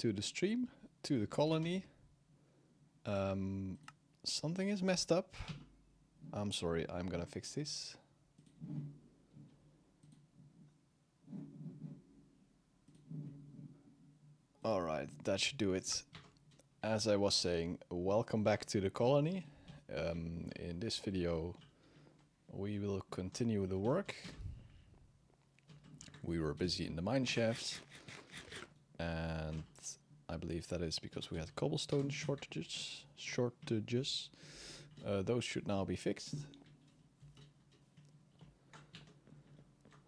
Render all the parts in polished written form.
to the stream, to the colony. Something is messed up. I'm sorry, I'm gonna fix this. Alright, that should do it. As I was saying, welcome back to the colony. In this video, we will continue the work. We were busy in the mine shaft, and I believe that is because we had cobblestone shortages. Those should now be fixed.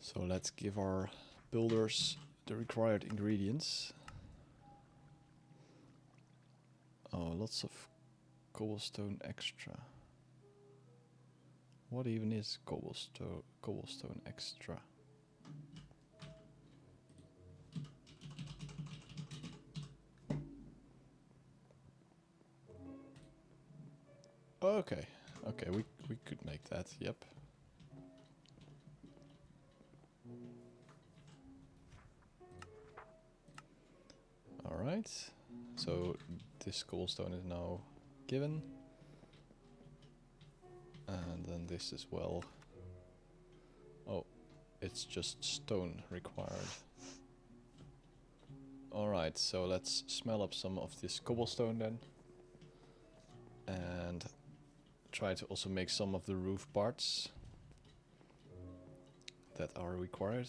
So let's give our builders the required ingredients. Oh, lots of cobblestone extra. What even is cobblestone extra? Okay, we could make that, yep. Alright, so this cobblestone is now given. And then this as well. Oh, it's just stone required. Alright, so let's smell up some of this cobblestone then. And try to also make some of the roof parts that are required.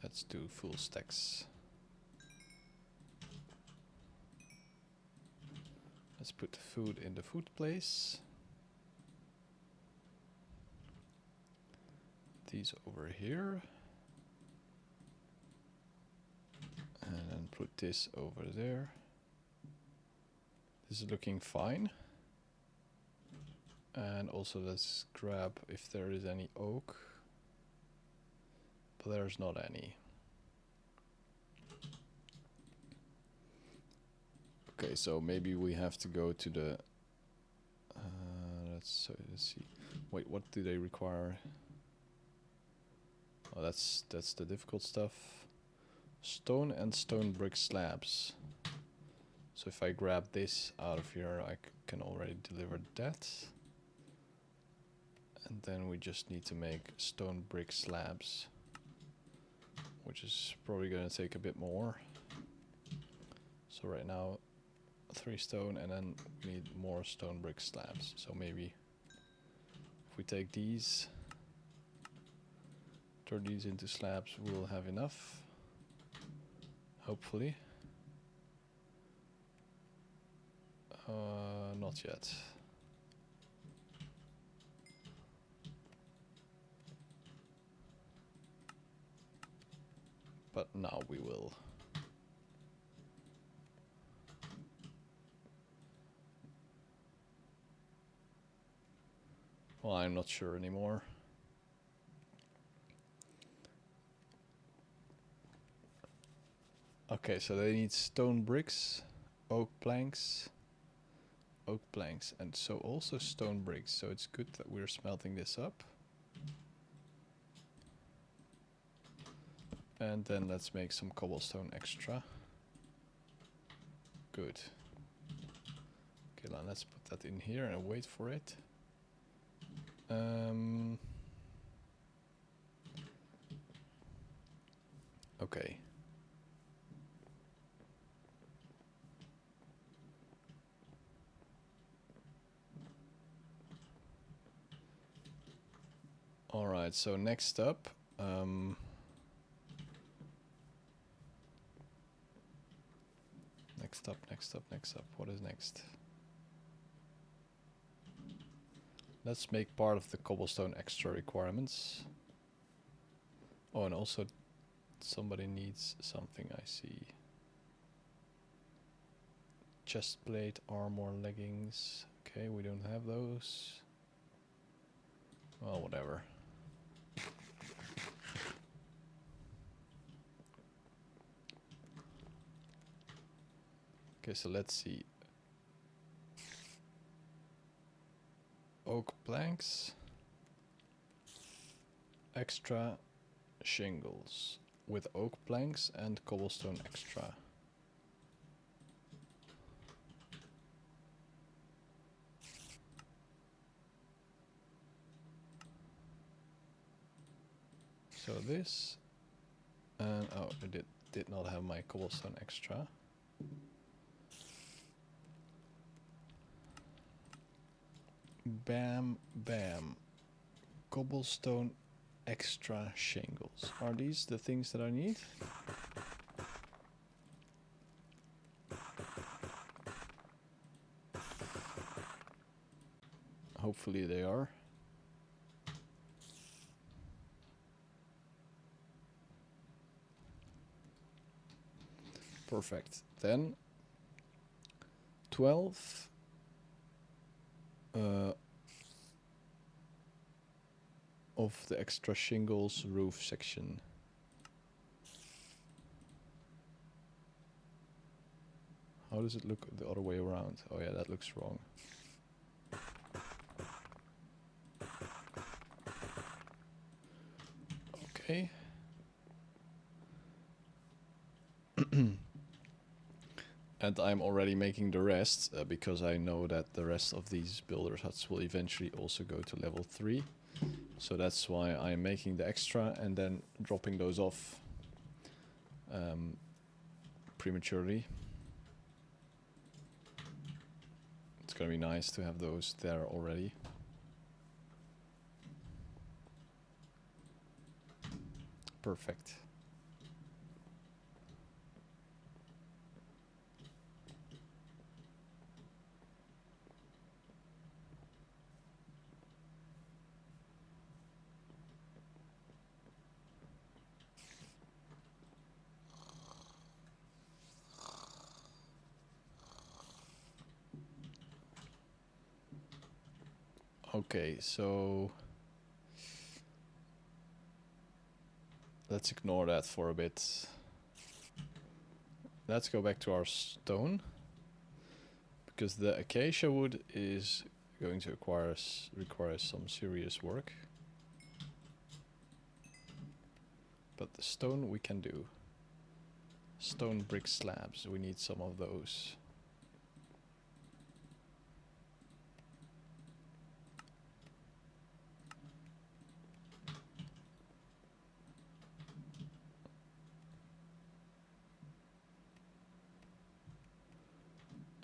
Let's do full stacks. Let's put the food in the food place. These over here. And then put this over there. This is looking fine. And also let's grab if there is any oak. But there's not any. Okay, so maybe we have to go to the... let's see. Wait, what do they require? Oh, that's the difficult stuff. Stone and stone brick slabs. So if I grab this out of here, I can already deliver that. And then we just need to make stone brick slabs, which is probably going to take a bit more. So right now 3 stone, and then we need more stone brick slabs. So maybe if we take these, turn these into slabs, we'll have enough. Hopefully. Not yet. But now we will. Well, I'm not sure anymore. Okay, so they need stone bricks, oak planks, and so also stone bricks. So it's good that we're smelting this up. And then let's make some cobblestone extra. Good. Okay, now let's put that in here and wait for it. Okay. Alright, so next up, next up, what is next? Let's make part of the cobblestone extra requirements. Oh, and also somebody needs something, I see. Chest plate, armor, leggings. Okay, we don't have those. Well, whatever. Okay, so let's see. Oak planks. Extra. shingles with oak planks and cobblestone extra. So this, and oh, I did not have my cobblestone extra. Bam, bam. Cobblestone extra shingles. Are these the things that I need? Hopefully they are. Perfect. Then 12 of the extra shingles roof section. How does it look the other way around? Oh yeah, that looks wrong. Okay. And I'm already making the rest because I know that the rest of these builder huts will eventually also go to level 3. So that's why I'm making the extra and then dropping those off prematurely. It's gonna be nice to have those there already. Perfect. Okay, so let's ignore that for a bit. Let's go back to our stone, because the acacia wood is going to require some serious work. But the stone we can do. Stone brick slabs, we need some of those.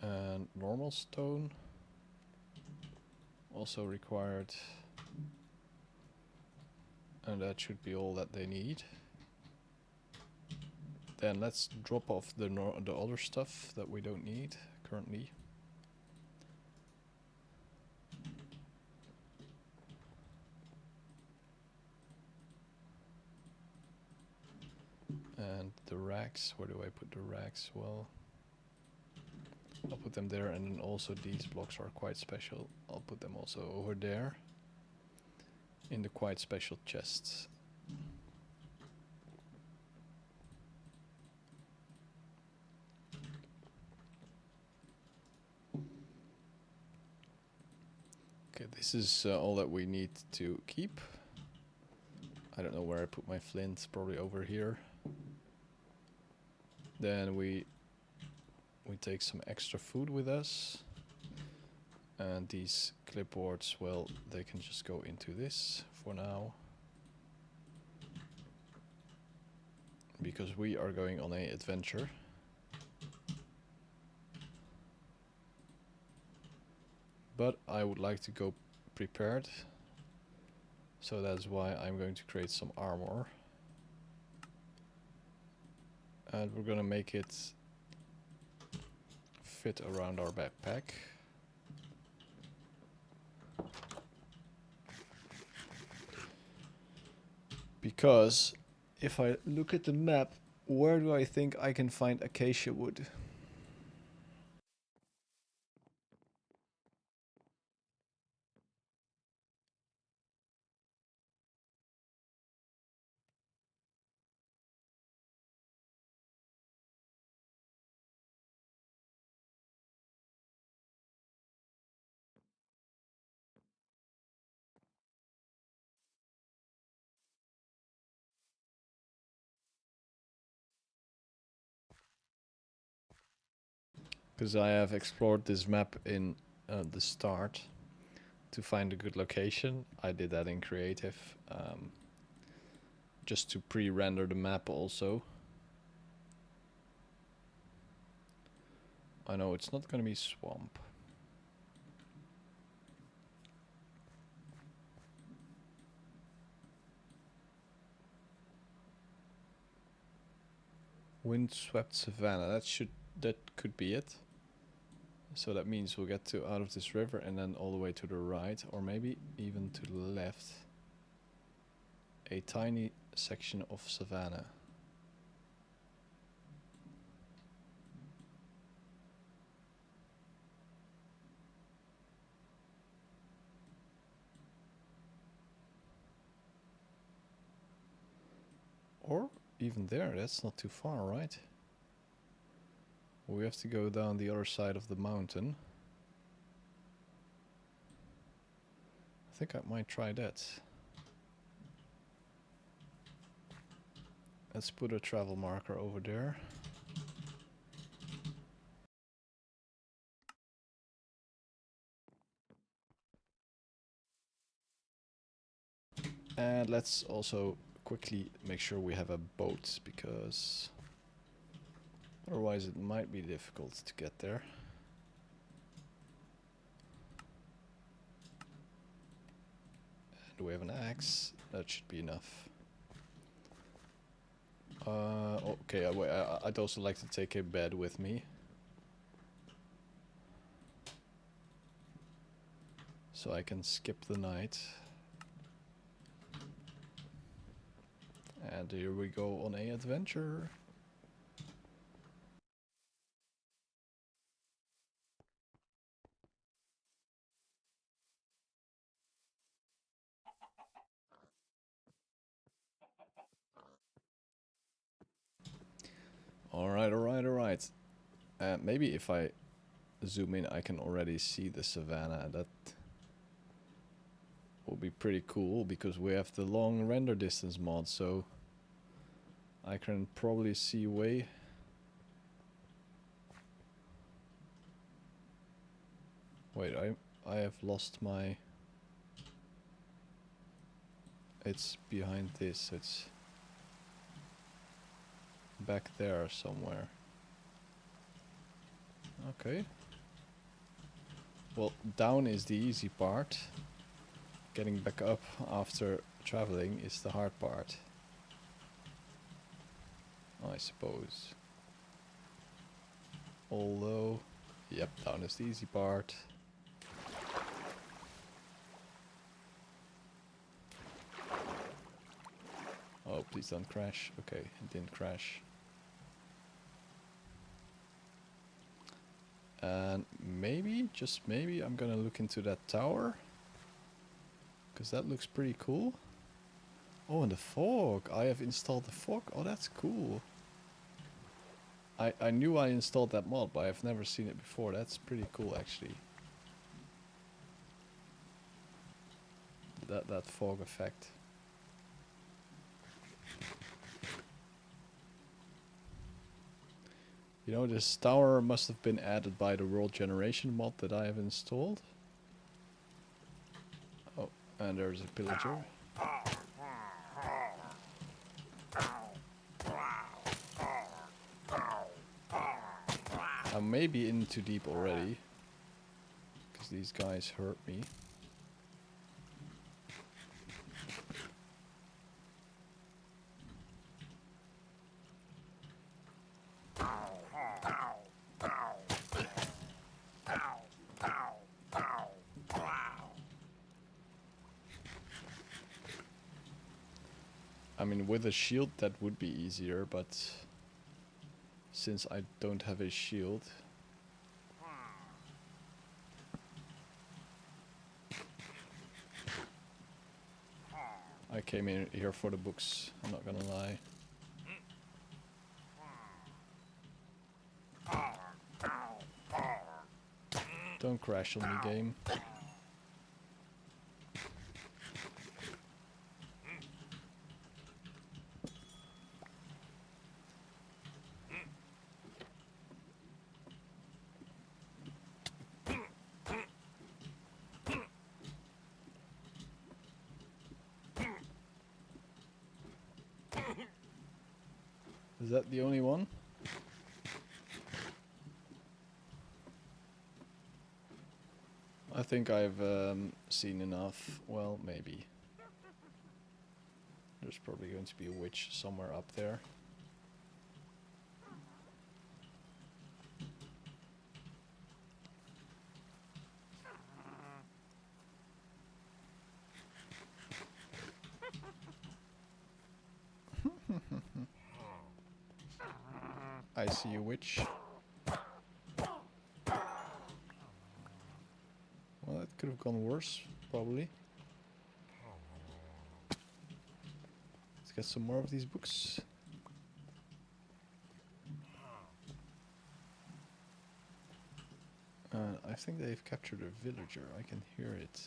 And normal stone also required, and that should be all that they need. Then let's drop off the other stuff that we don't need currently. And the racks, where do I put the racks? Well, I'll put them there, and then also these blocks are quite special. I'll put them also over there in the quite special chests. Okay, this is all that we need to keep. I don't know where I put my flint, probably over here. Then we take some extra food with us. And these clipboards, well, they can just go into this for now. Because we are going on an adventure. But I would like to go prepared. So that's why I'm going to create some armor. And we're gonna make it fit around our backpack. Because if I look at the map, where do I think I can find acacia wood? Because I have explored this map in the start to find a good location. I did that in creative, just to pre-render the map also. I know it's not gonna be swamp. Windswept savanna, that could be it. So that means we'll get to out of this river and then all the way to the right, or maybe even to the left. A tiny section of savanna. Or even there, that's not too far, right? We have to go down the other side of the mountain. I think I might try that. Let's put a travel marker over there. And let's also quickly make sure we have a boat, because otherwise it might be difficult to get there. And we have an axe. That should be enough. Okay, I'd also like to take a bed with me. So I can skip the night. And here we go on a adventure. Alright, alright, alright. Maybe if I zoom in I can already see the savanna. That will be pretty cool, because we have the long render distance mod, so I can probably see way. Wait, I have lost my... It's behind this, it's back there somewhere. Okay. Well, down is the easy part. Getting back up after traveling is the hard part, I suppose. Although, yep, down is the easy part. Oh, please don't crash. Okay, it didn't crash. And maybe, just maybe, I'm gonna look into that tower, because that looks pretty cool. Oh, and the fog. I have installed the fog. Oh, that's cool. I knew I installed that mod, but I've never seen it before. That's pretty cool, actually. That fog effect. You know, this tower must have been added by the world generation mod that I have installed. Oh, and there's a pillager. I may be in too deep already, because these guys hurt me. I mean, with a shield that would be easier, but since I don't have a shield... I came in here for the books, I'm not gonna lie. Don't crash on me, game. Is that the only one? I think I've seen enough. Well, maybe. There's probably going to be a witch somewhere up there. I see a witch. Well, that could have gone worse, probably. Let's get some more of these books. I think they've captured a villager. I can hear it.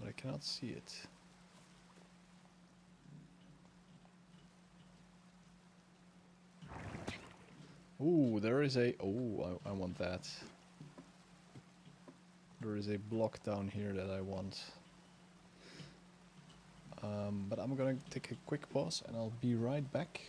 But I cannot see it. Ooh, there is a... Oh, I want that. There is a block down here that I want. But I'm gonna take a quick pause and I'll be right back.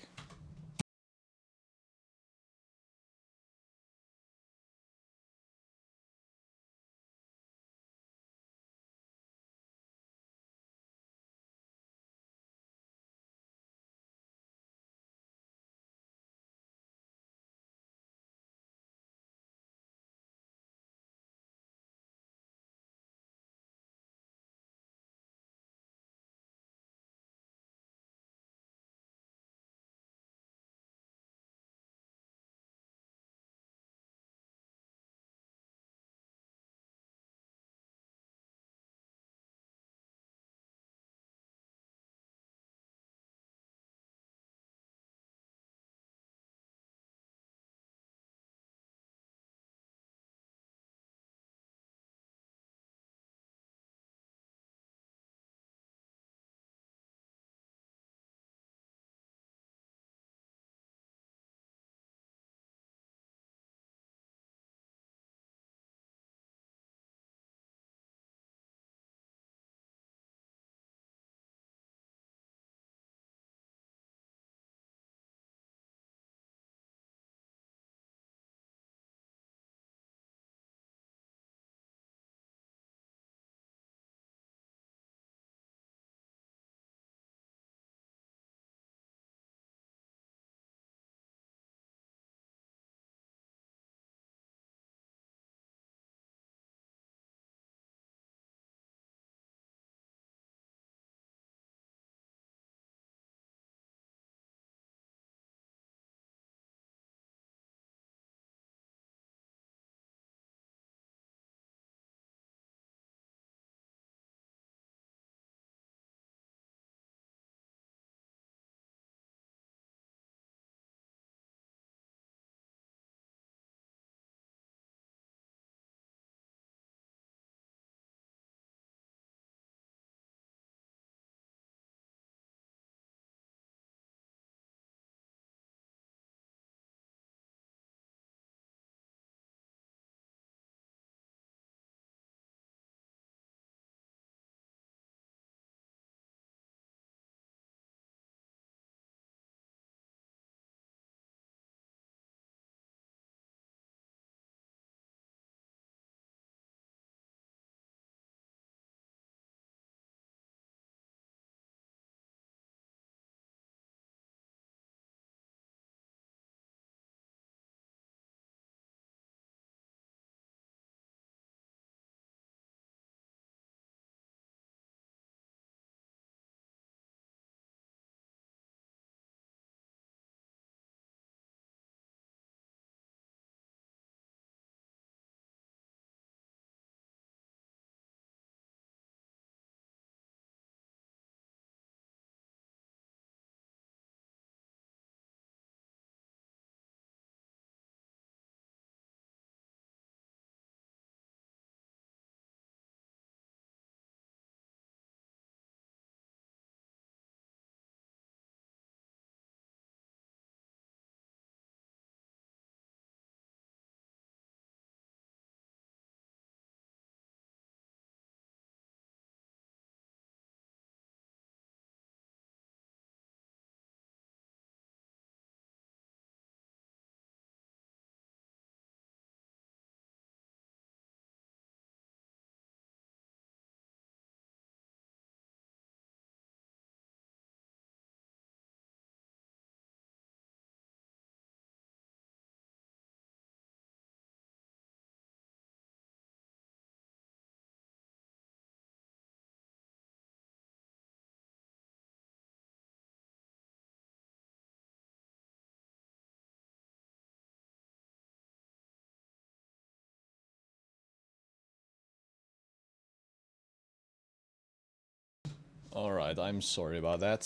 Alright, I'm sorry about that.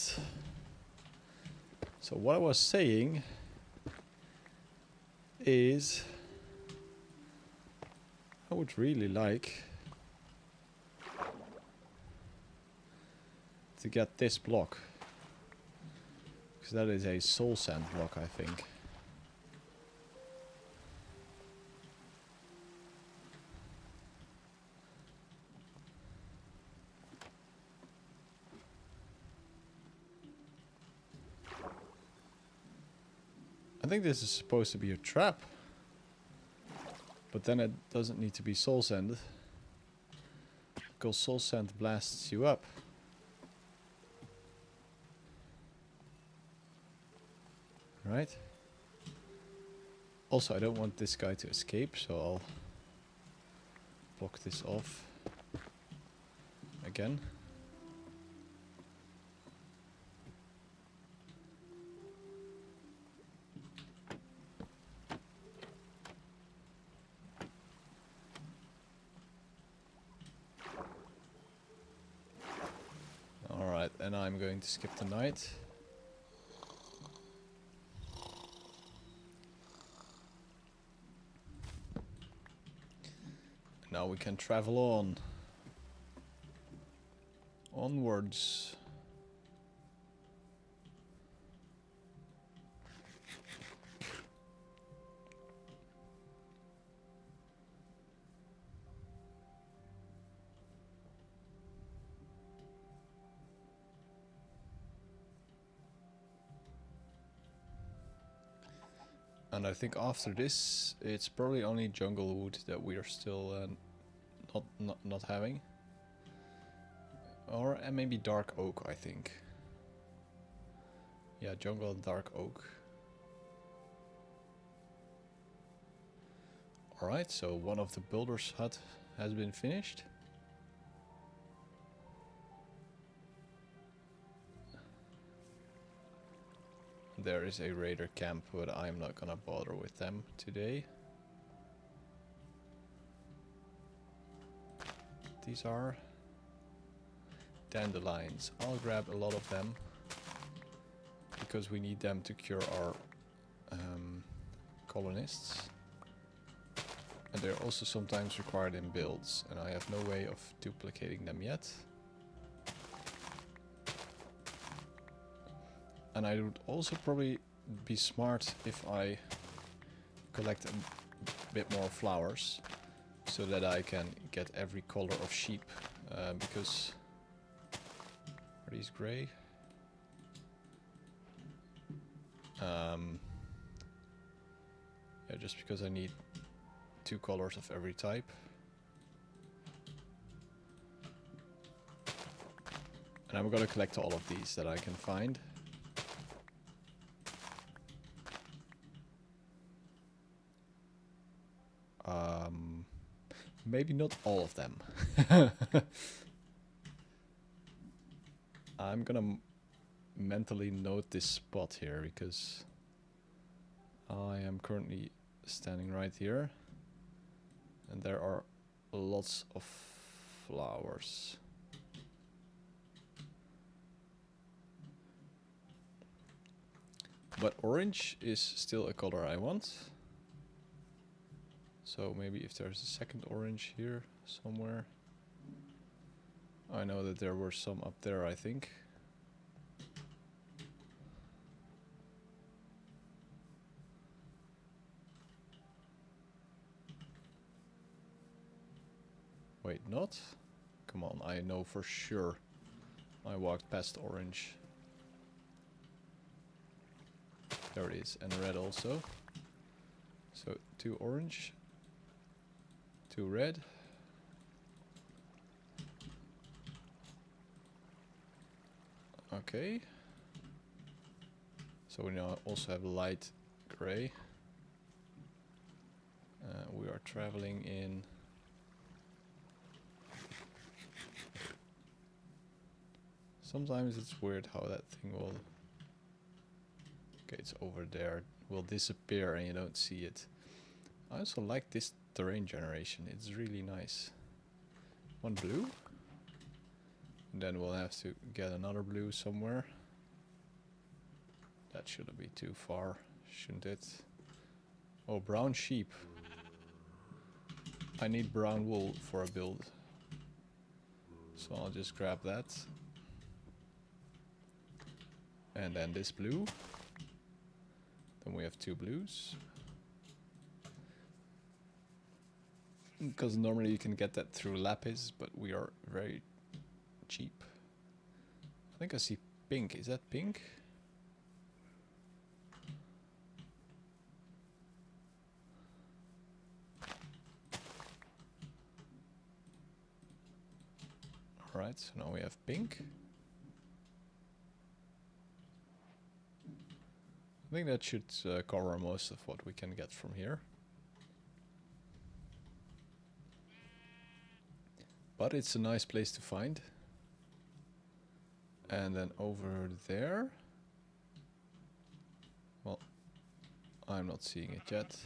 So what I was saying is I would really like to get this block. Because that is a soul sand block, I think. I think this is supposed to be a trap. But then it doesn't need to be soul sand. Because soul sand blasts you up. Right? Also, I don't want this guy to escape, so I'll block this off again. Alright, and I'm going to skip the night. Now we can travel on. Onwards. And I think after this, it's probably only jungle wood that we are still not having. Or maybe dark oak, I think. Yeah, jungle and dark oak. Alright, so one of the builder's hut has been finished. There is a raider camp, but I'm not gonna bother with them today. These are dandelions. I'll grab a lot of them because we need them to cure our colonists. And they're also sometimes required in builds, and I have no way of duplicating them yet. And I would also probably be smart if I collect a bit more flowers so that I can get every color of sheep, because are these gray? Yeah, just because I need 2 colors of every type. And I'm gonna collect all of these that I can find. Maybe not all of them. I'm gonna mentally note this spot here because I am currently standing right here and there are lots of flowers. But orange is still a color I want. So maybe if there's a second orange here somewhere. I know that there were some up there, I think. Wait, not? Come on, I know for sure I walked past orange. There it is, and red also. So 2 orange. 2 red. Okay. So we now also have light gray. We are traveling in sometimes it's weird how that thing will... Okay, it's over there. Will disappear and you don't see it. I also like this terrain generation. It's really nice. One blue. Then we'll have to get another blue somewhere. That shouldn't be too far, shouldn't it? Oh, brown sheep. I need brown wool for a build. So I'll just grab that. And then this blue. Then we have 2 blues. Because normally you can get that through lapis, but we are very cheap. I think I see pink. Is that pink? Alright, so now we have pink. I think that should cover most of what we can get from here. But it's a nice place to find. And then over there... Well, I'm not seeing it yet.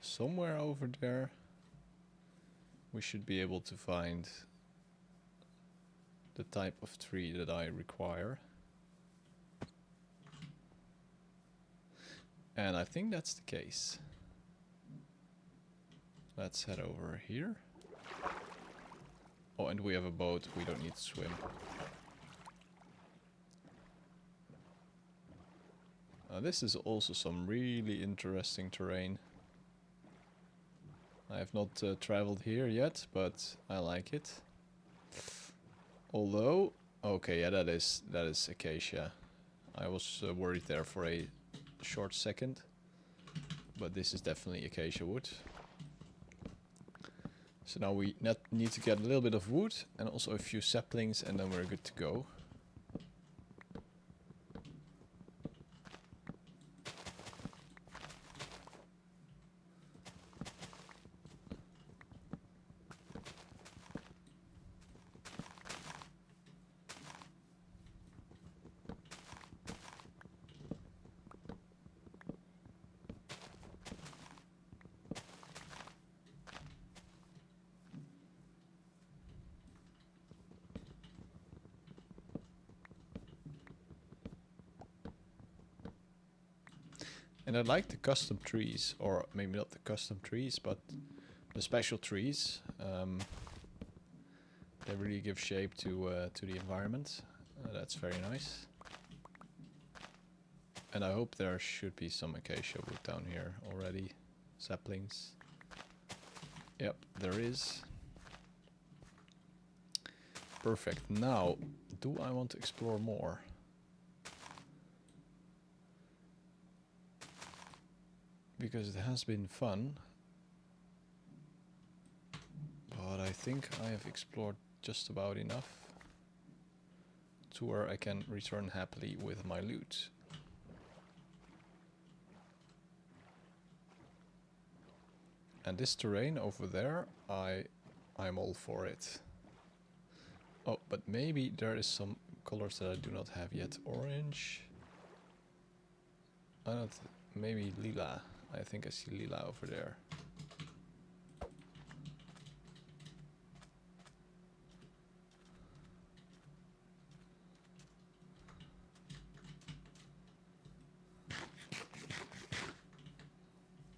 Somewhere over there we should be able to find the type of tree that I require. And I think that's the case. Let's head over here. Oh, and we have a boat. We don't need to swim. This is also some really interesting terrain. I have not traveled here yet, but I like it. Although, okay, yeah, that is acacia. I was worried there for a short second, but this is definitely acacia wood. So now we need to get a little bit of wood and also a few saplings, and then we're good to go. And I like the custom trees, or maybe not the custom trees, but the special trees. They really give shape to the environment. That's very nice. And I hope there should be some acacia wood down here already. Saplings. Yep, there is. Perfect. Now, do I want to explore more? Because it has been fun, but I think I have explored just about enough to where I can return happily with my loot. And this terrain over there, I'm all for it. Oh, but maybe there is some colors that I do not have yet. Orange. I don't. Maybe lila. I think I see lila over there.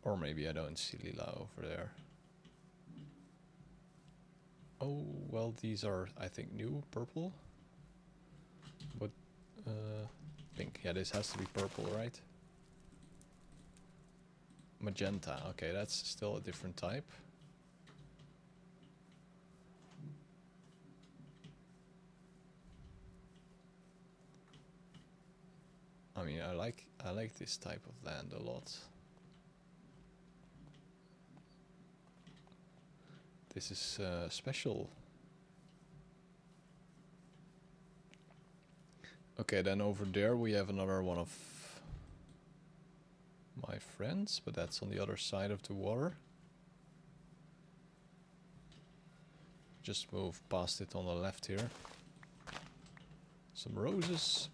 Or maybe I don't see lila over there. Oh, well, these are, I think, new purple. But, pink. Yeah, this has to be purple, right? Magenta. Okay, that's still a different type. I mean, I like this type of land a lot. This is special. Okay, then over there we have another one of my friends, but that's on the other side of the water. Just move past it on the left here. Some roses.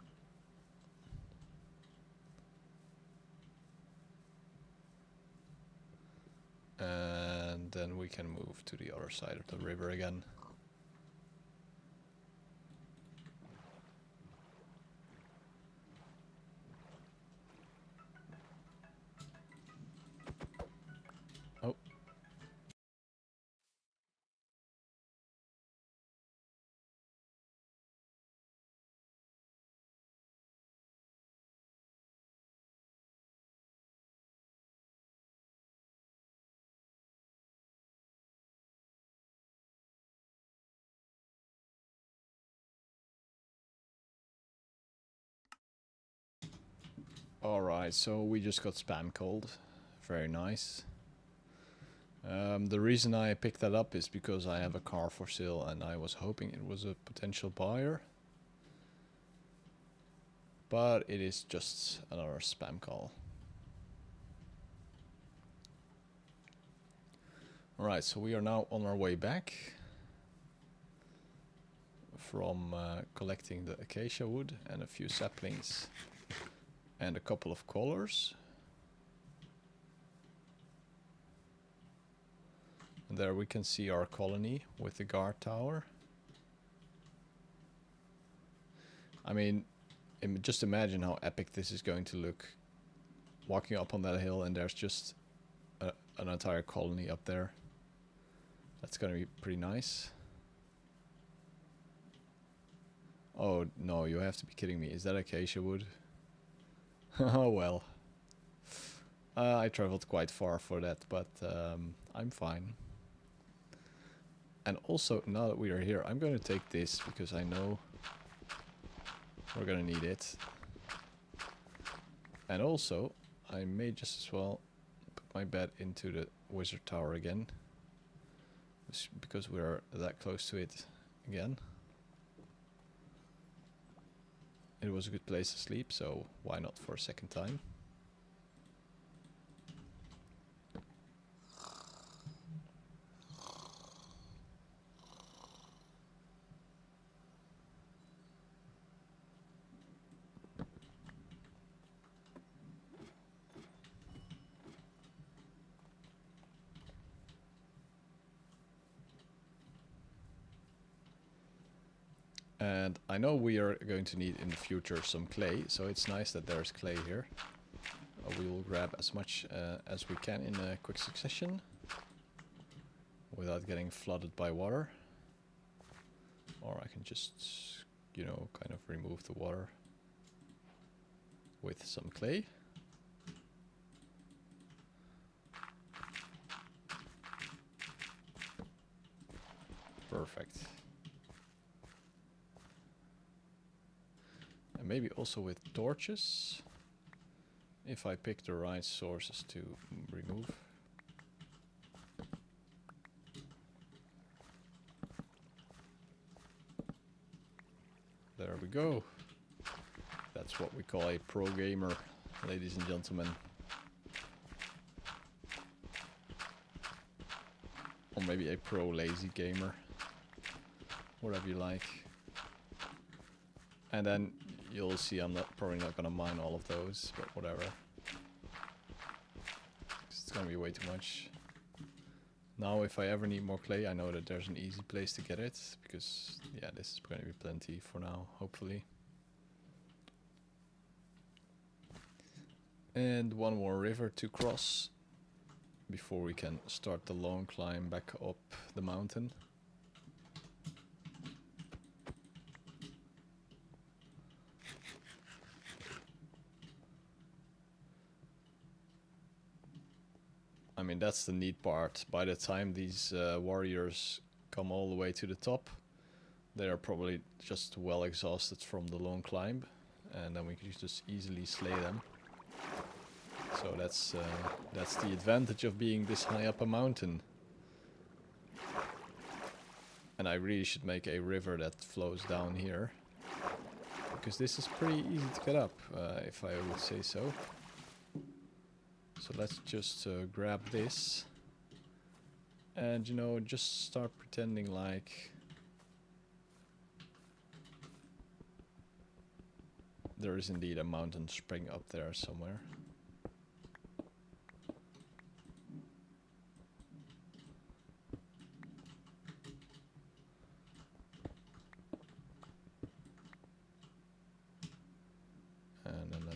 And then we can move to the other side of the river again. Oh. Alright, so we just got spam called. Very nice. The reason I picked that up is because I have a car for sale and I was hoping it was a potential buyer. But it is just another spam call. Alright, so we are now on our way back from collecting the acacia wood and a few saplings and a couple of collars. And there we can see our colony with the guard tower. I mean, just imagine how epic this is going to look. Walking up on that hill and there's just an entire colony up there. That's gonna be pretty nice. Oh no, you have to be kidding me. Is that acacia wood? Oh well. I traveled quite far for that, but I'm fine. And also, now that we are here, I'm going to take this because I know we're going to need it. And also, I may just as well put my bed into the wizard tower again. Because we're that close to it again. It was a good place to sleep, so why not for a second time? And I know we are going to need in the future some clay, so it's nice that there's clay here. We will grab as much as we can in a quick succession without getting flooded by water. Or I can just, you know, kind of remove the water with some clay. Perfect. And maybe also with torches, if I pick the right sources to remove. There we go. That's what we call a pro gamer, ladies and gentlemen. Or maybe a pro lazy gamer. Whatever you like. And then you'll see I'm probably not gonna mine all of those, but whatever. It's gonna be way too much. Now if I ever need more clay, I know that there's an easy place to get it, because yeah, this is gonna be plenty for now, hopefully. And one more river to cross before we can start the long climb back up the mountain. I mean, that's the neat part. By the time these warriors come all the way to the top, they are probably just well exhausted from the long climb, and then we can just easily slay them. So that's the advantage of being this high up a mountain. And I really should make a river that flows down here, because this is pretty easy to get up, if I would say so. So let's just grab this and, you know, just start pretending like there is indeed a mountain spring up there somewhere.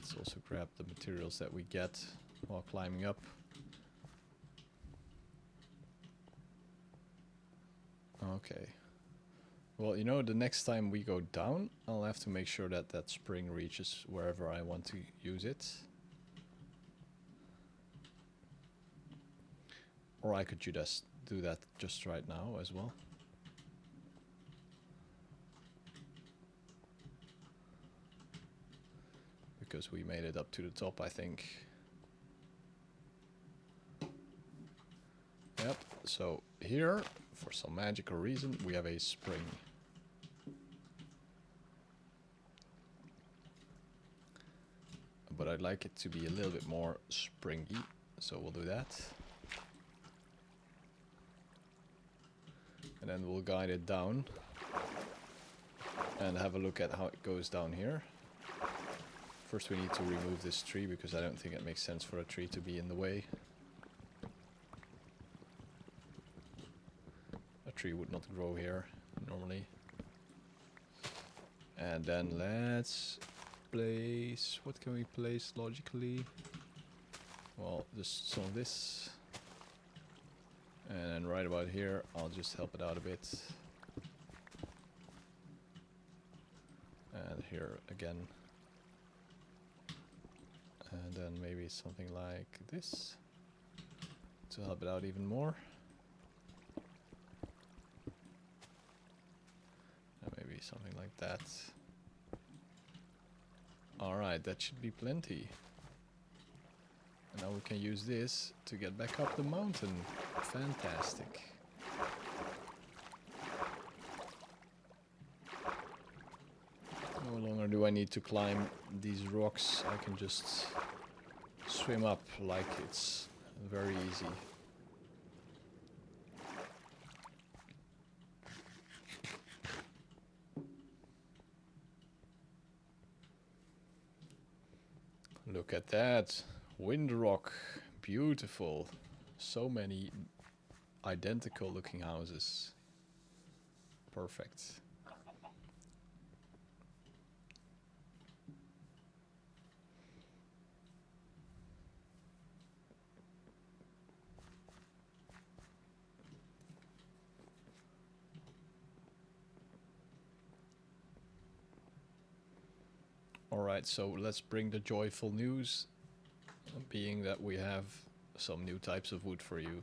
Let's also grab the materials that we get while climbing up. Okay. Well, you know, the next time we go down, I'll have to make sure that that spring reaches wherever I want to use it. Or I could just do that just right now as well. Because we made it up to the top, I think. Yep, so here, for some magical reason, we have a spring. But I'd like it to be a little bit more springy, so we'll do that. And then we'll guide it down and have a look at how it goes down here. First we need to remove this tree because I don't think it makes sense for a tree to be in the way. A tree would not grow here normally. And then let's place, what can we place logically? Well, just some of this. And then right about here, I'll just help it out a bit. And here again. And then maybe something like this to help it out even more. And maybe something like that. Alright, that should be plenty. And now we can use this to get back up the mountain. Fantastic. No longer do I need to climb these rocks. I can just swim up like it's very easy. Look at that. Wind rock. Beautiful. So many identical looking houses. Perfect. Alright, so let's bring the joyful news, being that we have some new types of wood for you.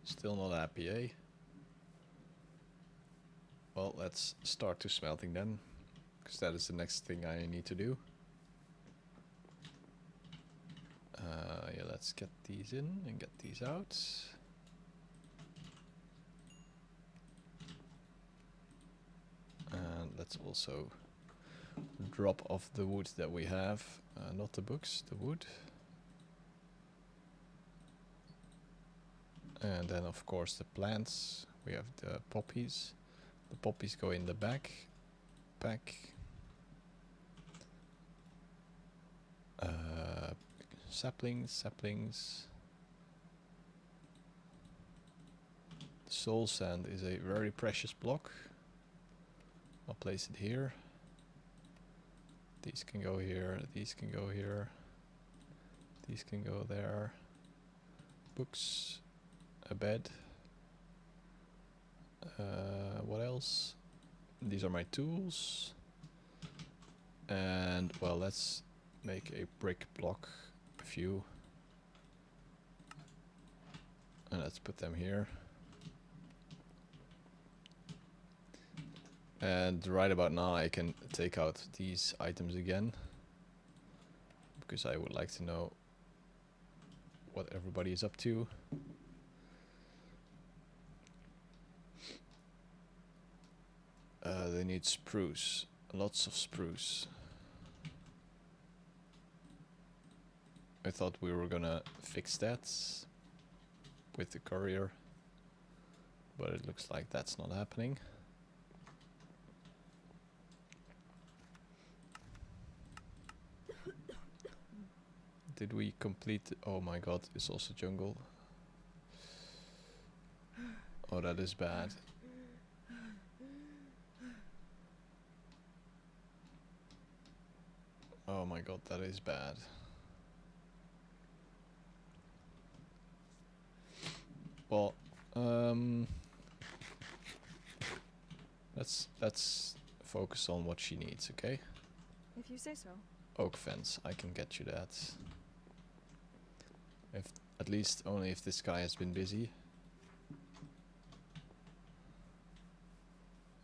Still not happy, eh? Well, let's start to smelting then, because that is the next thing I need to do. Yeah, let's get these in and get these out. And let's also drop off the wood that we have, not the books, the wood. And then of course the plants, we have the poppies. The poppies go in the back. Saplings. The soul sand is a very precious block. I'll place it here. These can go here, these can go here. These can go there. Books. A bed. What else? These are my tools. And well, let's make a brick block, a few. And let's put them here. And right about now I can take out these items again, because I would like to know what everybody is up to. They need spruce, lots of spruce. I thought we were gonna fix that with the courier, but it looks like that's not happening. Did we complete? Oh my god, it's also jungle. Oh, that is bad. Oh my god, that is bad. Well, let's focus on what she needs, okay? If you say so. Oak fence, I can get you that. If at least only if this guy has been busy.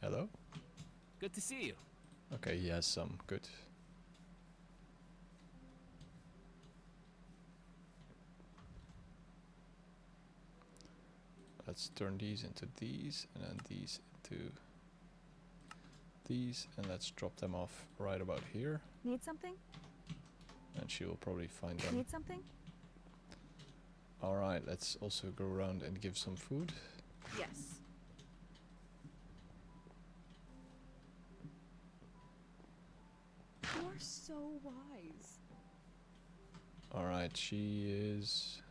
Hello? Good to see you. Okay, he has some. Good. Let's turn these into these, and then these into these, and let's drop them off right about here. Need something? And she will probably find them. Need something? Alright, let's also go around and give some food. Yes. You are so wise. Alright, she is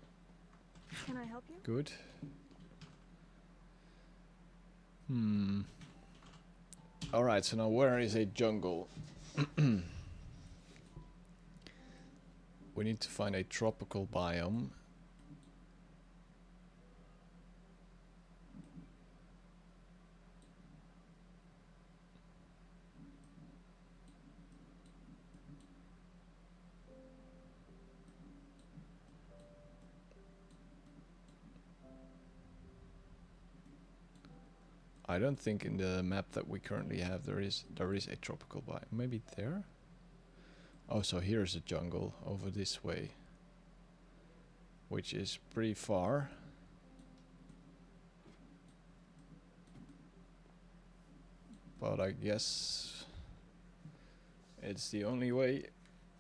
Can I help you? good. Alright, so now where is a jungle? We need to find a tropical biome. I don't think in the map that we currently have there is a tropical biome. Maybe there? Oh, so here's a jungle over this way, which is pretty far. But I guess it's the only way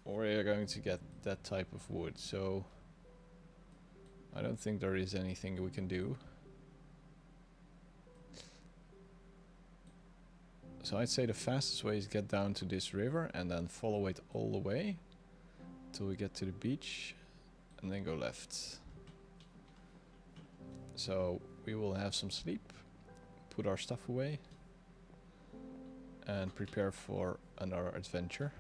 we're going to get that type of wood, so I don't think there is anything we can do. So I'd say the fastest way is get down to this river and then follow it all the way till we get to the beach and then go left. So we will have some sleep, put our stuff away and prepare for another adventure.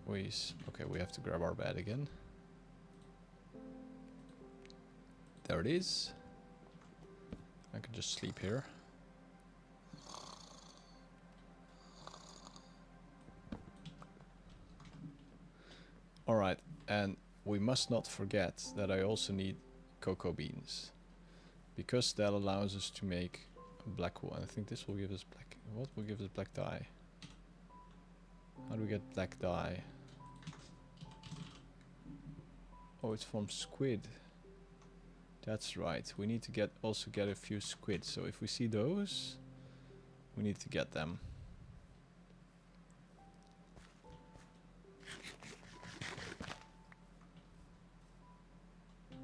Okay, we have to grab our bed again. There it is. I can just sleep here. Alright, and we must not forget that I also need cocoa beans, because that allows us to make black wool. And I think this will give us black. What will give us black dye? How do we get black dye? Oh, it's from squid. That's right. We need to also get a few squid. So if we see those, we need to get them.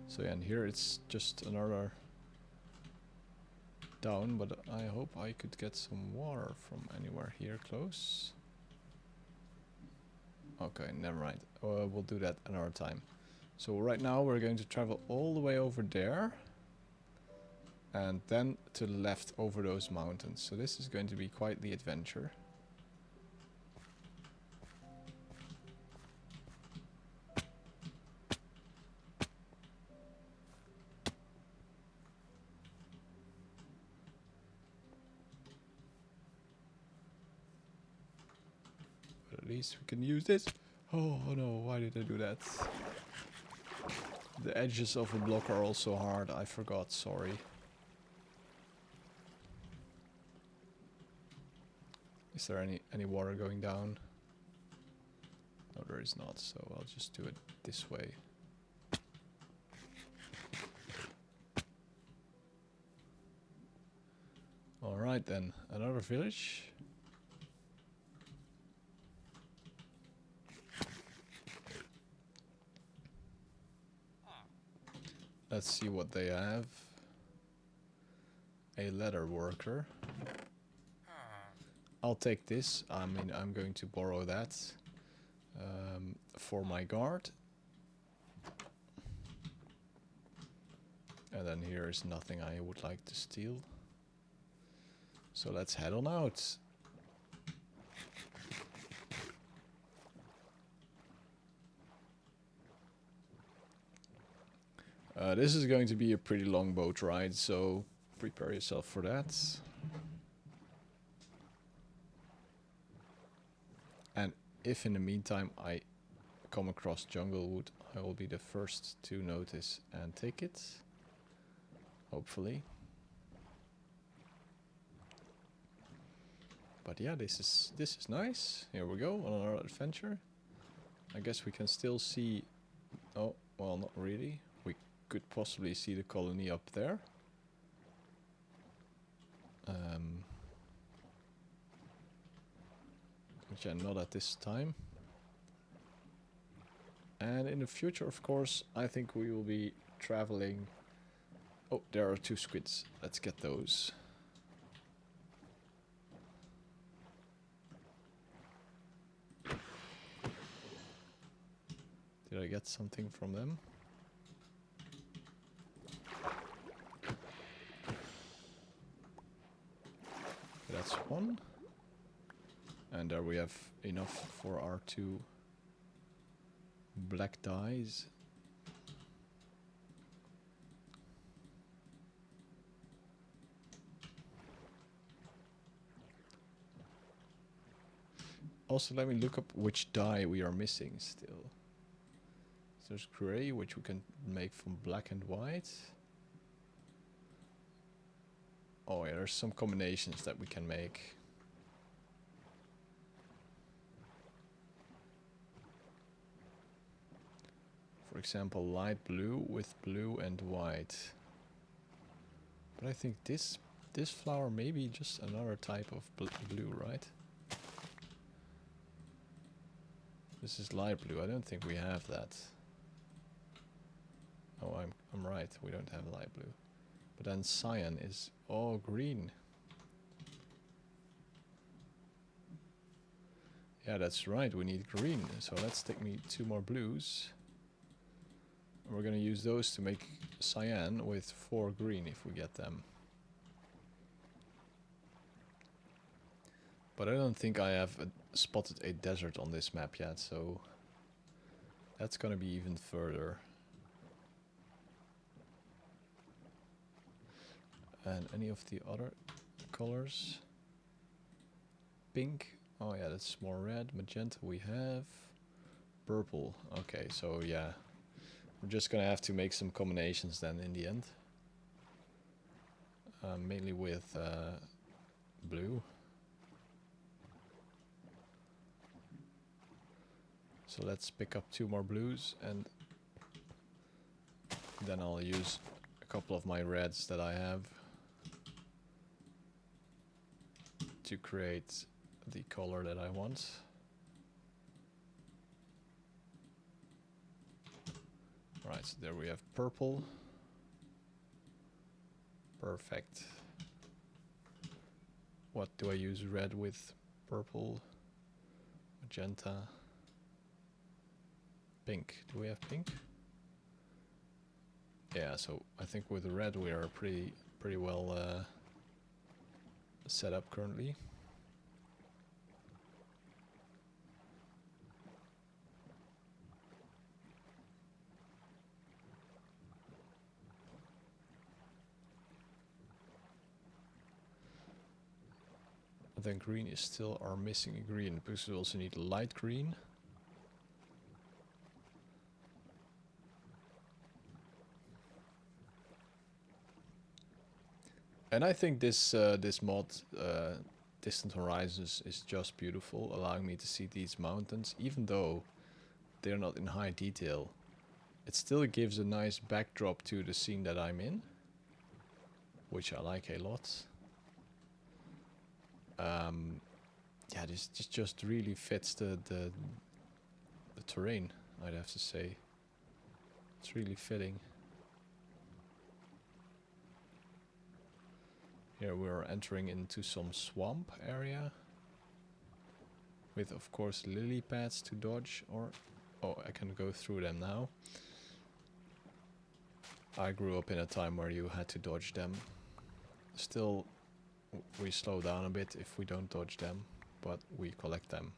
So yeah, and here it's just another down, but I hope I could get some water from anywhere here close. Okay, never mind. We'll do that another time. So right now we're going to travel all the way over there and then to the left over those mountains. So this is going to be quite the adventure. But at least we can use this. Oh no, why did I do that? The edges of a block are also hard. I forgot, sorry. Is there any water going down? No, there is not, so I'll just do it this way. Alright then, another village. Let's see what they have. A leather worker. I'll take this. I mean, I'm going to borrow that. for my guard. And then here is nothing I would like to steal. So let's head on out. This is going to be a pretty long boat ride, so prepare yourself for that. And if in the meantime I come across jungle wood, I will be the first to notice and take it. Hopefully. But yeah, this is nice. Here we go on our adventure. I guess we can still see... Oh, well, not really. We could possibly see the colony up there. Which I'm not at this time. And in the future, of course, I think we will be traveling... Oh, there are 2 squids. Let's get those. Did I get something from them? That's 1. And there we have enough for our 2 black dyes. Also, let me look up which dye we are missing still. So there's grey, which we can make from black and white. Oh yeah, there's some combinations that we can make. For example, light blue with blue and white. But I think this flower may be just another type of blue, right? This is light blue. I don't think we have that. Oh, I'm right. We don't have light blue. But then cyan is green. Yeah, that's right. We need green. So let's take me 2 more blues. And we're gonna use those to make cyan with 4 green if we get them. But I don't think I have spotted a desert on this map yet, so that's gonna be even further. And any of the other colors? Pink. Oh yeah, that's more red. Magenta we have. Purple. Okay, so yeah. We're just gonna have to make some combinations then in the end. Mainly with blue. So let's pick up 2 more blues and then I'll use a couple of my reds that I have to create the color that I want. Right, so there we have purple. Perfect. What do I use red with? Purple, magenta, pink. Do we have pink? Yeah, so I think with red we are pretty well set up currently. Then green is still our missing green, because we also need light green. And I think this this mod, Distant Horizons, is just beautiful, allowing me to see these mountains, even though they're not in high detail. It still gives a nice backdrop to the scene that I'm in, which I like a lot. Yeah, this just really fits the terrain, I'd have to say. It's really fitting. Here we're entering into some swamp area. with of course lily pads to dodge, or oh, I can go through them now. I grew up in a time where you had to dodge them. Still, we slow down a bit if we don't dodge them, but we collect them.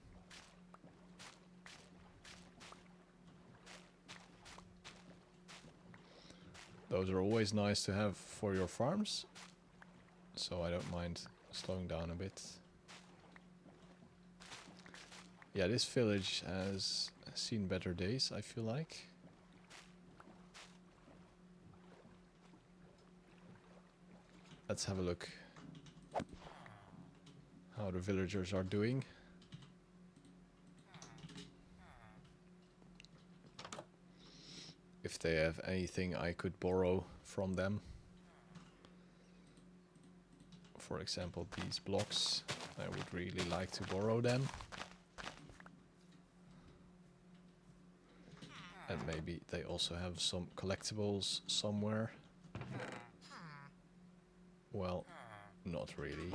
Those are always nice to have for your farms, so I don't mind slowing down a bit. Yeah, this village has seen better days, I feel like. Let's have a look how the villagers are doing. If they have anything I could borrow from them. For example, these blocks. I would really like to borrow them. And maybe they also have some collectibles somewhere. Well, not really.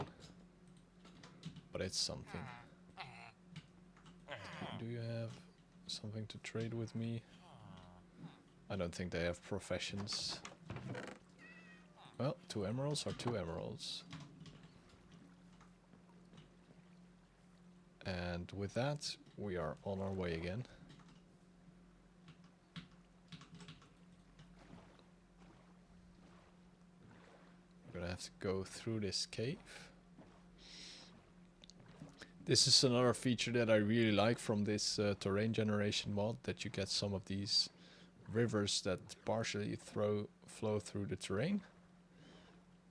But it's something. Do you have something to trade with me? I don't think they have professions. Well, 2 emeralds are 2 emeralds. And with that, we are on our way again. We're gonna have to go through this cave. This is another feature that I really like from this terrain generation mod, that you get some of these rivers that partially flow through the terrain.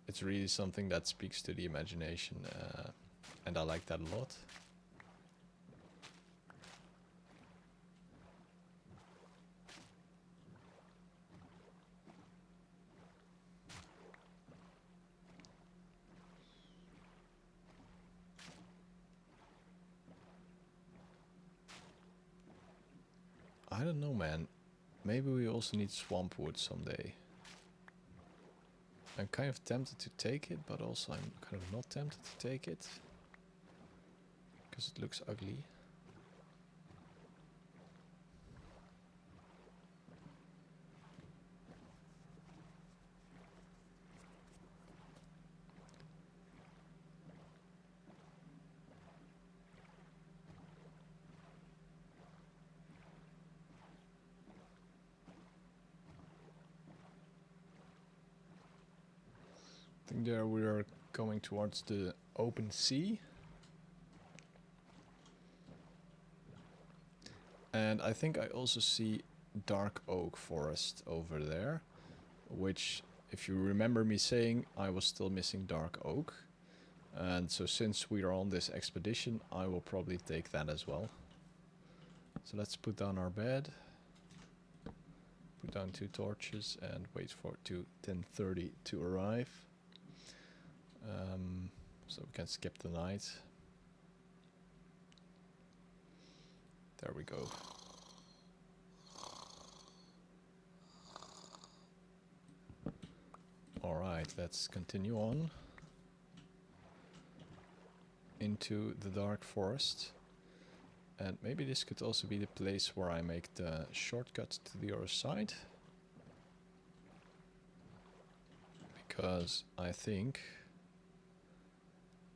It's really something that speaks to the imagination, and I like that a lot. I don't know, man. Maybe we also need swamp wood someday. I'm kind of tempted to take it, but also I'm kind of not tempted to take it. Because it looks ugly. I think there we are going towards the open sea. And I think I also see dark oak forest over there, which, if you remember me saying, I was still missing dark oak. And so since we are on this expedition, I will probably take that as well. So let's put down our bed. Put down 2 torches and wait for 10:30 to arrive. So we can skip the night. There we go. Alright, let's continue on into the dark forest. And maybe this could also be the place where I make the shortcut to the other side. Because I think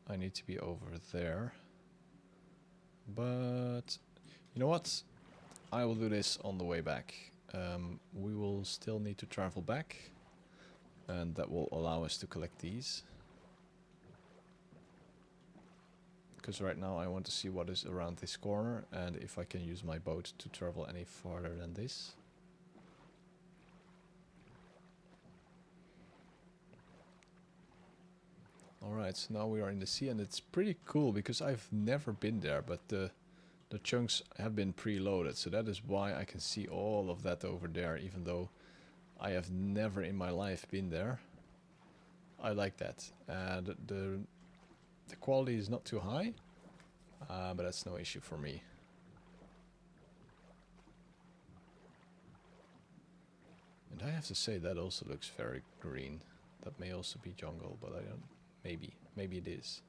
I need to be over there. But you know what? I will do this on the way back. We will still need to travel back, and that will allow us to collect these. Because right now I want to see what is around this corner and if I can use my boat to travel any farther than this. Alright, so now we are in the sea, and it's pretty cool because I've never been there, but the chunks have been preloaded, so that is why I can see all of that over there, even though I have never in my life been there. I like that. The quality is not too high, but that's no issue for me. And I have to say that also looks very green. That may also be jungle, but I don't. Maybe it is.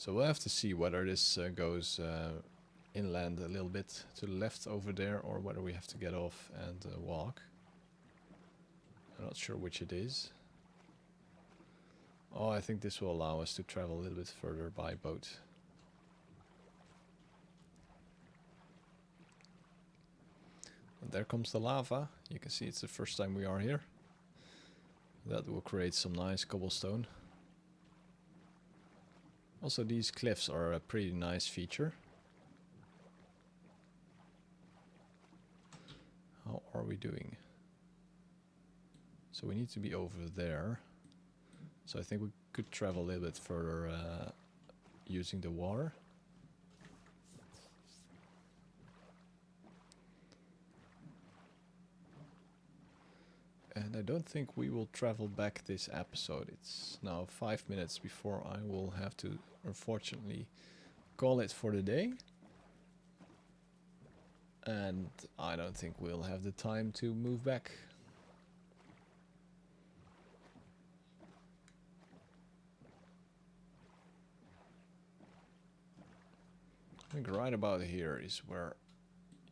So we'll have to see whether this goes inland a little bit to the left over there, or whether we have to get off and walk. I'm not sure which it is. Oh, I think this will allow us to travel a little bit further by boat. And there comes the lava. You can see it's the first time we are here. That will create some nice cobblestone. Also, these cliffs are a pretty nice feature. How are we doing? So we need to be over there. So I think we could travel a little bit further using the water. And I don't think we will travel back this episode. It's now 5 minutes before I will have to, unfortunately, call it for the day. And I don't think we'll have the time to move back. I think right about here is where,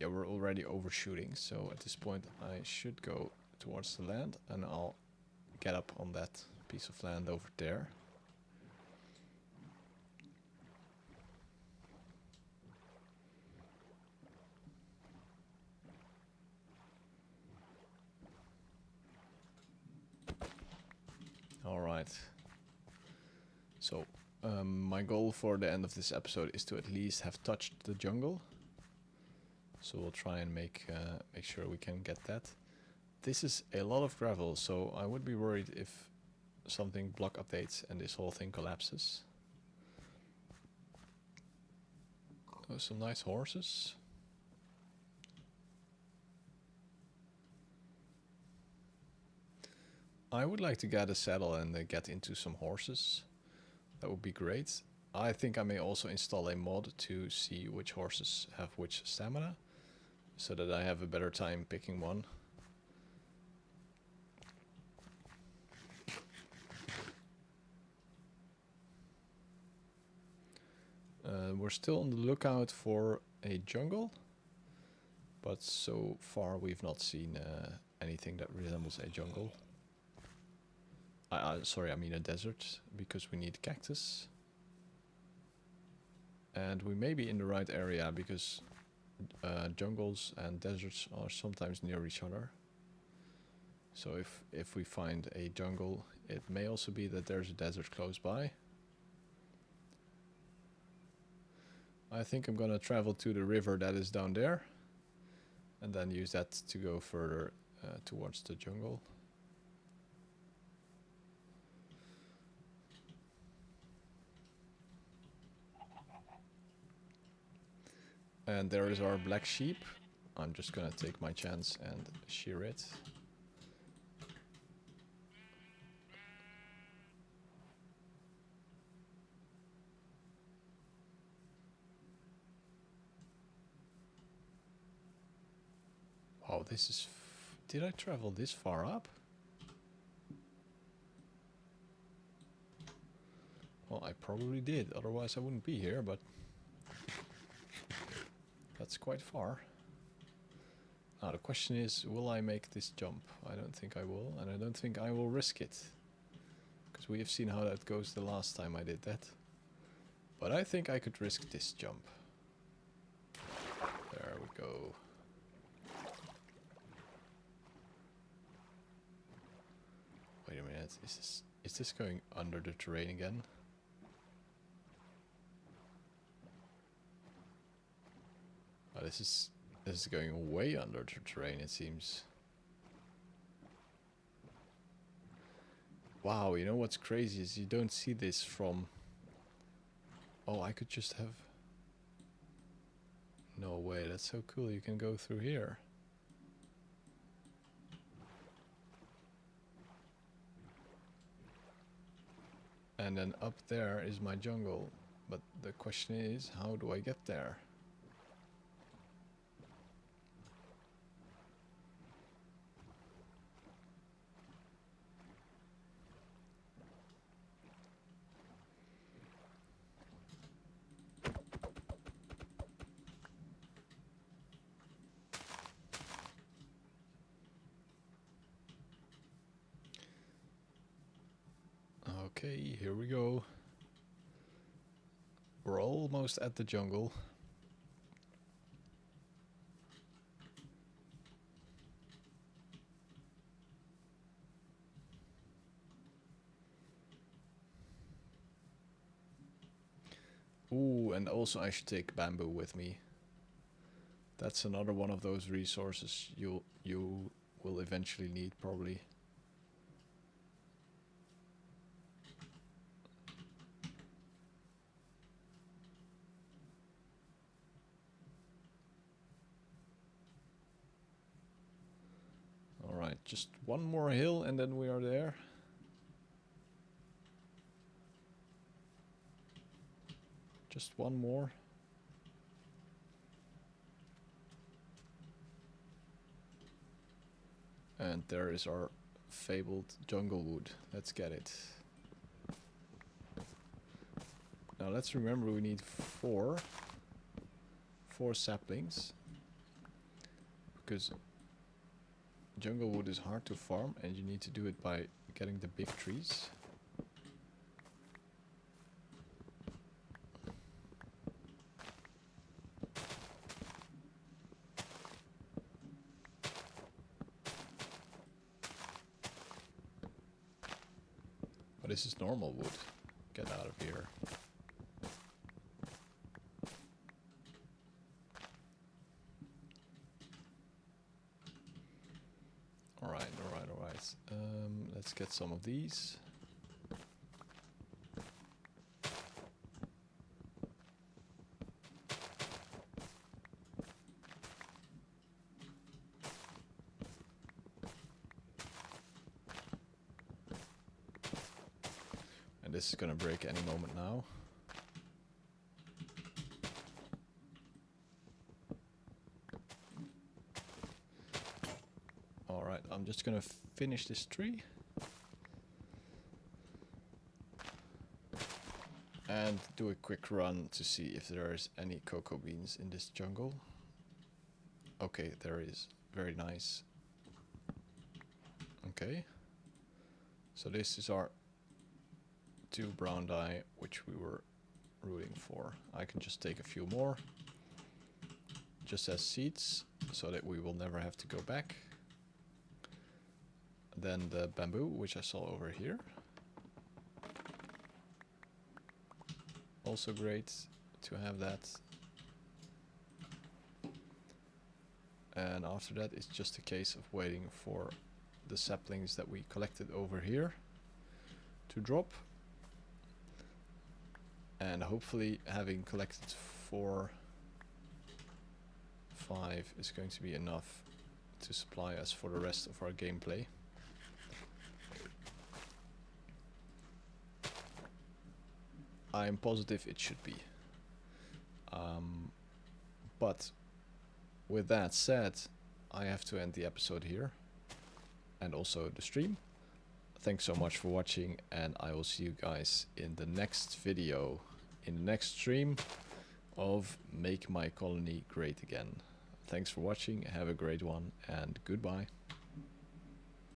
yeah, we're already overshooting. So at this point I should go towards the land, and I'll get up on that piece of land over there. All right. So my goal for the end of this episode is to at least have touched the jungle. So we'll try and make sure we can get that. This is a lot of gravel, so I would be worried if something block updates and this whole thing collapses. Oh, some nice horses. I would like to get a saddle and get into some horses. That would be great. I think I may also install a mod to see which horses have which stamina, so that I have a better time picking one. We're still on the lookout for a jungle, but so far we've not seen anything that resembles a jungle. Sorry, I mean a desert, because we need cactus. And we may be in the right area, because jungles and deserts are sometimes near each other. So if we find a jungle, it may also be that there's a desert close by. I think I'm gonna travel to the river that is down there, and then use that to go further towards the jungle. And there is our black sheep. I'm just gonna take my chance and shear it. Wow, this is... Did I travel this far up? Well, I probably did, otherwise I wouldn't be here, but... That's quite far. Now the question is, will I make this jump? I don't think I will, and I don't think I will risk it. Because we have seen how that goes the last time I did that. But I think I could risk this jump. There we go. Wait a minute, is this going under the terrain again? Oh, this is going way under the terrain, it seems. Wow, you know what's crazy is you don't see this from... Oh, I could just have... No way, that's so cool, you can go through here. And then up there is my jungle. But the question is, how do I get there? Okay, here we go. We're almost at the jungle. Ooh, and also I should take bamboo with me. That's another one of those resources you will eventually need, probably. Alright, just one more hill and then we are there. Just one more. And there is our fabled jungle wood. Let's get it. Now let's remember we need four saplings. Because jungle wood is hard to farm and you need to do it by getting the big trees. But this is normal wood. Get out of here. Alright. Let's get some of these. And this is gonna break any moment now. Alright, I'm just gonna finish this tree. And do a quick run to see if there's any cocoa beans in this jungle. Okay, there is. Very nice. Okay. So this is our 2 brown dye, which we were rooting for. I can just take a few more. Just as seeds, so that we will never have to go back. Then the bamboo, which I saw over here. Also great to have that. And after that, it's just a case of waiting for the saplings that we collected over here to drop. And hopefully having collected 4, 5 is going to be enough to supply us for the rest of our gameplay. I'm positive it should be. But with that said, I have to end the episode here and also the stream. Thanks so much for watching, and I will see you guys in the next video, in the next stream of Make My Colony Great Again. Thanks for watching, have a great one, and goodbye.